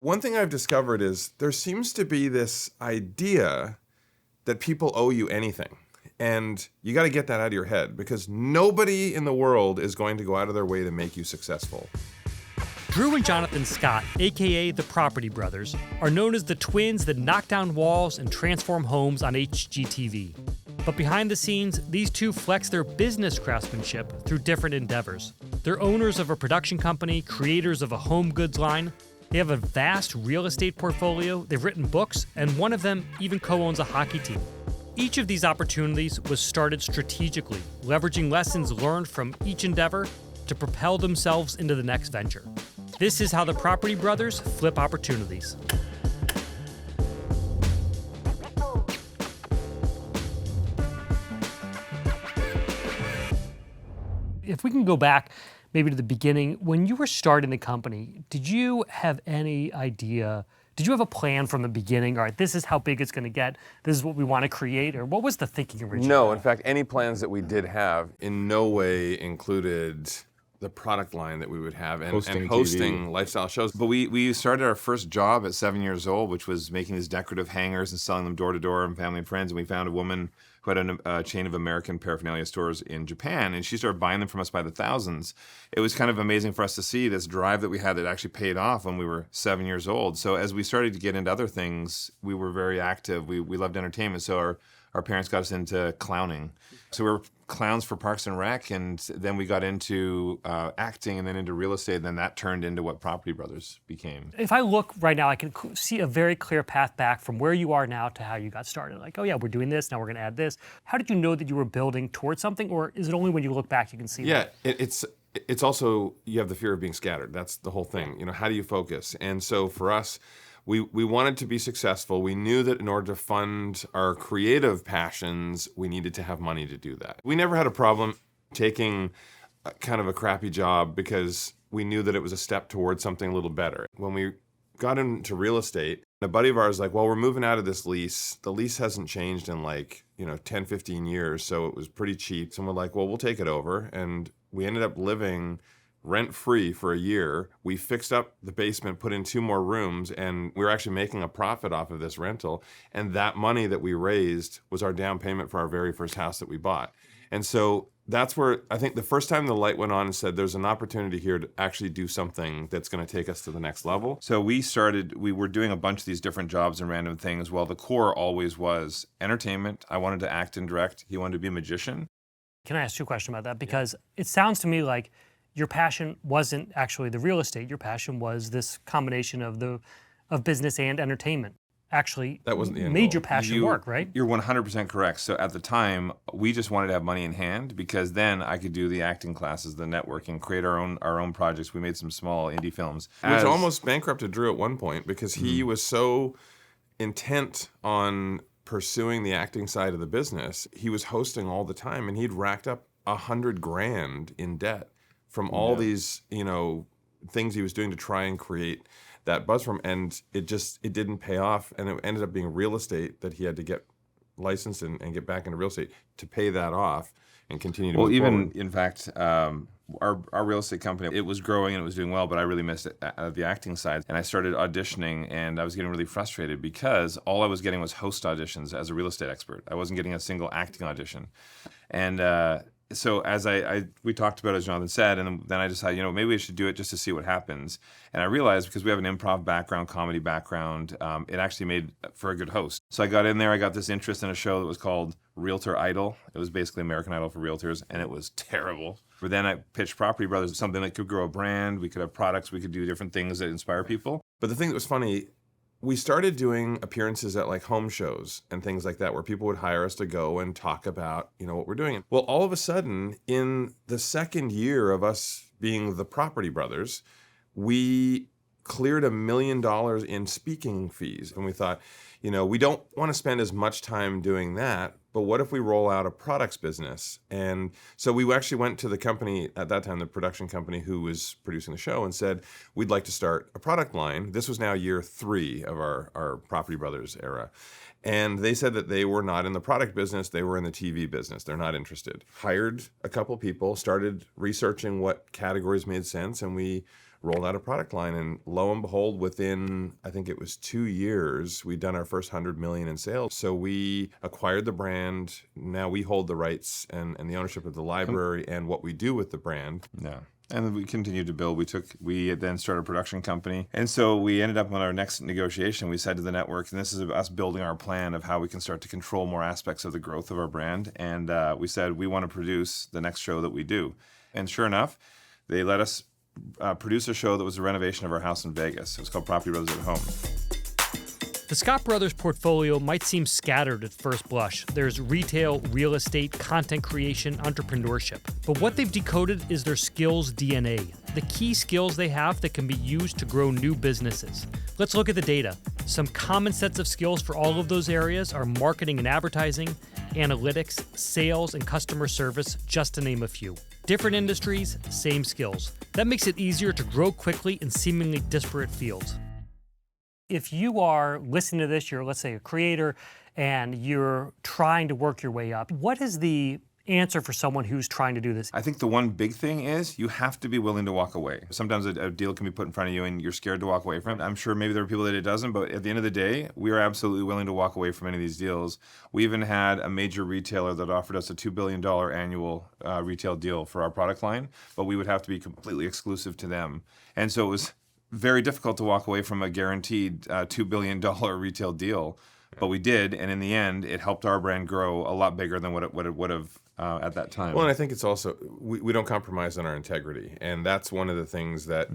One thing I've discovered is there seems to be this idea that people owe you anything. And you got to get that out of your head because nobody in the world is going to go out of their way to make you successful. Drew and Jonathan Scott, aka the Property Brothers, are known as the twins that knock down walls and transform homes on HGTV. But behind the scenes, these two flex their business craftsmanship through different endeavors. They're owners of a production company, creators of a home goods line. They have a vast real estate portfolio, they've written books, and one of them even co-owns a hockey team. Each of these opportunities was started strategically, leveraging lessons learned from each endeavor to propel themselves into the next venture. This is how the Property Brothers flip opportunities. If we can go back maybe to the beginning, when you were starting the company, did you have any idea, did you have a plan from the beginning? All right, this is how big it's going to get, this is what we want to create, or what was the thinking originally? No, in fact, any plans that we did have in no way included the product line that we would have and hosting lifestyle shows. But we started our first job at 7 years old, which was making these decorative hangers and selling them door to door and family and friends. And we found a woman who had a chain of American paraphernalia stores in Japan, and she started buying them from us by the thousands. It was kind of amazing for us to see this drive that we had that actually paid off when we were 7 years old. So as we started to get into other things, we were very active. We loved entertainment, so our parents got us into clowning. So we were clowns for Parks and Rec, and then we got into acting and then into real estate, and then that turned into what Property Brothers became. If I look right now, I can see a very clear path back from where you are now to how you got started. Like, oh yeah, we're doing this, now we're gonna add this. How did you know that you were building towards something, or is it only when you look back you can see that? Yeah, it's also, you have the fear of being scattered. That's the whole thing. You know, how do you focus? And so for us, we wanted to be successful. We knew that in order to fund our creative passions, we needed to have money to do that. We never had a problem taking kind of a crappy job because we knew that it was a step towards something a little better. When we got into real estate, a buddy of ours was like, well, we're moving out of this lease. The lease hasn't changed in 10, 15 years, so it was pretty cheap. So we're like, well, we'll take it over. And we ended up living rent-free for a year. We fixed up the basement, put in 2 more rooms, and we were actually making a profit off of this rental. And that money that we raised was our down payment for our very first house that we bought. And so that's where I think the first time the light went on and said, there's an opportunity here to actually do something that's going to take us to the next level. So we were doing a bunch of these different jobs and random things. Well, the core always was entertainment. I wanted to act and direct. He wanted to be a magician. Can I ask you a question about that? Because it sounds to me like your passion wasn't actually the real estate. Your passion was this combination of business and entertainment. Actually, that wasn't the end made goal. Your passion work, right? You're 100% correct. So at the time, we just wanted to have money in hand because then I could do the acting classes, the networking, create our own projects. We made some small indie films, which almost bankrupted Drew at one point because he was so intent on pursuing the acting side of the business. He was hosting all the time, and he'd racked up $100,000 in debt from all these, things he was doing to try and create that buzz from, and it didn't pay off, and it ended up being real estate that he had to get licensed and get back into real estate to pay that off and continue to move forward. In fact, our real estate company, it was growing and it was doing well, but I really missed the acting side, and I started auditioning, and I was getting really frustrated because all I was getting was host auditions as a real estate expert. I wasn't getting a single acting audition, and so as we talked about it, as Jonathan said, and then I decided, maybe we should do it just to see what happens. And I realized because we have an improv background, comedy background, it actually made for a good host. So I got in there, I got this interest in a show that was called Realtor Idol. It was basically American Idol for realtors, and it was terrible. But then I pitched Property Brothers, something that could grow a brand, we could have products, we could do different things that inspire people. But the thing that was funny, we started doing appearances at home shows and things like that where people would hire us to go and talk about, what we're doing. Well, all of a sudden, in the second year of us being the Property Brothers, we cleared $1 million in speaking fees. And we thought, we don't want to spend as much time doing that, but what if we roll out a products business? And so we actually went to the company at that time, the production company who was producing the show, and said, we'd like to start a product line. This was now year 3 of our Property Brothers era. And they said that they were not in the product business, they were in the TV business. They're not interested. Hired a couple people, started researching what categories made sense, and we rolled out a product line, and lo and behold, within, I think it was 2 years, we'd done our first 100 million in sales. So we acquired the brand. Now we hold the rights and the ownership of the library and what we do with the brand. Yeah. And we continued to build. We then started a production company. And so we ended up on our next negotiation. We said to the network, and this is us building our plan of how we can start to control more aspects of the growth of our brand. And we said, we want to produce the next show that we do. And sure enough, they let us produce a show that was a renovation of our house in Vegas. It was called Property Brothers at Home. The Scott Brothers portfolio might seem scattered at first blush. There's retail, real estate, content creation, entrepreneurship. But what they've decoded is their skills DNA, the key skills they have that can be used to grow new businesses. Let's look at the data. Some common sets of skills for all of those areas are marketing and advertising, analytics, sales, and customer service, just to name a few. Different industries, same skills. That makes it easier to grow quickly in seemingly disparate fields. If you are listening to this, you're, let's say, a creator, and you're trying to work your way up, what is the answer for someone who's trying to do this? I think the one big thing is you have to be willing to walk away. Sometimes a deal can be put in front of you and you're scared to walk away from it. I'm sure maybe there are people that it doesn't, but at the end of the day, we are absolutely willing to walk away from any of these deals. We even had a major retailer that offered us a $2 billion annual retail deal for our product line, but we would have to be completely exclusive to them. And so it was very difficult to walk away from a guaranteed $2 billion retail deal, but we did, and in the end, it helped our brand grow a lot bigger than what it would have at that time. Well, and I think it's also, we don't compromise on our integrity, and that's one of the things that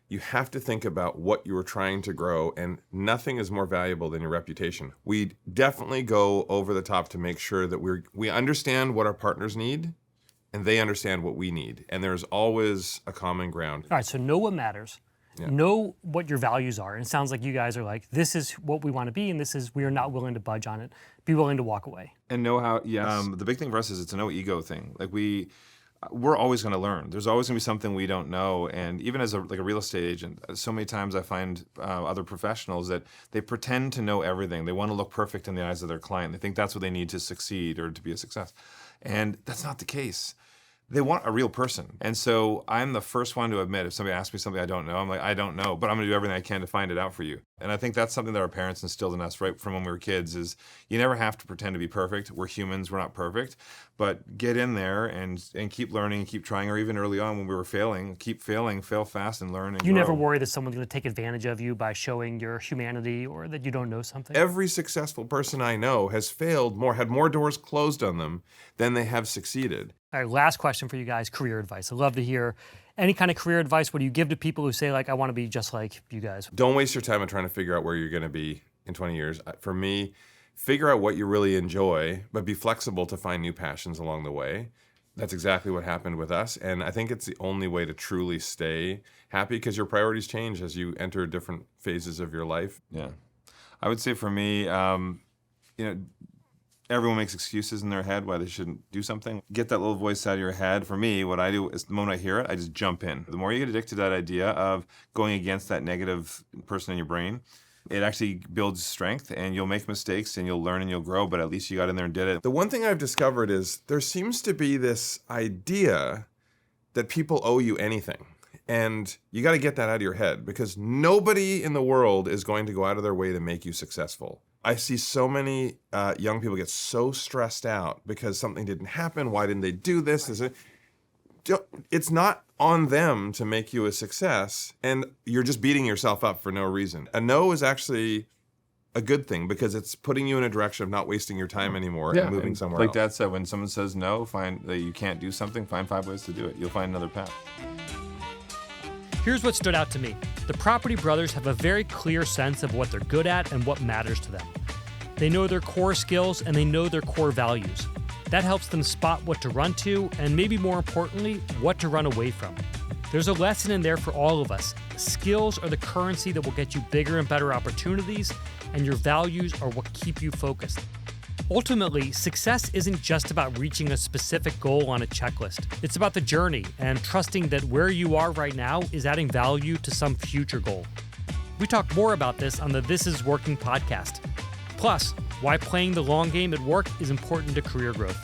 you have to think about what you are trying to grow, and nothing is more valuable than your reputation. We definitely go over the top to make sure that we understand what our partners need, and they understand what we need, and there's always a common ground. All right, so know what matters. Yeah. Know what your values are. And it sounds like you guys are like, this is what we want to be, and this is, we are not willing to budge on it. Be willing to walk away. And know how, yes. The big thing for us is it's a no ego thing. Like we're always going to learn. There's always going to be something we don't know. And even as a real estate agent, so many times I find other professionals that they pretend to know everything. They want to look perfect in the eyes of their client. They think that's what they need to succeed or to be a success. And that's not the case. They want a real person. And so I'm the first one to admit, if somebody asks me something I don't know, I'm like, I don't know, but I'm gonna do everything I can to find it out for you. And I think that's something that our parents instilled in us right from when we were kids is you never have to pretend to be perfect. We're humans, we're not perfect, but get in there and keep learning and keep trying, or even early on when we were failing, keep failing, fail fast and learn and You grow. never worry that someone's gonna take advantage of you by showing your humanity or that you don't know something? Every successful person I know has failed had more doors closed on them than they have succeeded. All right, last question for you guys, career advice. I'd love to hear any kind of career advice. What do you give to people who say, like, I want to be just like you guys? Don't waste your time on trying to figure out where you're going to be in 20 years. For me, figure out what you really enjoy, but be flexible to find new passions along the way. That's exactly what happened with us. And I think it's the only way to truly stay happy because your priorities change as you enter different phases of your life. Yeah. I would say for me, everyone makes excuses in their head why they shouldn't do something. Get that little voice out of your head. For me, what I do is the moment I hear it, I just jump in. The more you get addicted to that idea of going against that negative person in your brain, it actually builds strength, and you'll make mistakes and you'll learn and you'll grow, but at least you got in there and did it. The one thing I've discovered is there seems to be this idea that people owe you anything. And you got to get that out of your head because nobody in the world is going to go out of their way to make you successful. I see so many young people get so stressed out because something didn't happen. Why didn't they do this? It's not on them to make you a success, and you're just beating yourself up for no reason. A no is actually a good thing because it's putting you in a direction of not wasting your time anymore and moving somewhere else. Like Dad said, when someone says no, find that you can't do something, find 5 ways to do it. You'll find another path. Here's what stood out to me. The Property Brothers have a very clear sense of what they're good at and what matters to them. They know their core skills and they know their core values. That helps them spot what to run to and, maybe more importantly, what to run away from. There's a lesson in there for all of us. Skills are the currency that will get you bigger and better opportunities, and your values are what keep you focused. Ultimately, success isn't just about reaching a specific goal on a checklist. It's about the journey and trusting that where you are right now is adding value to some future goal. We talk more about this on the This Is Working podcast. Plus, why playing the long game at work is important to career growth.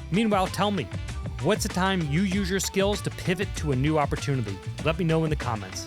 Meanwhile, tell me, What's the time you use your skills to pivot to a new opportunity? Let me know in the comments.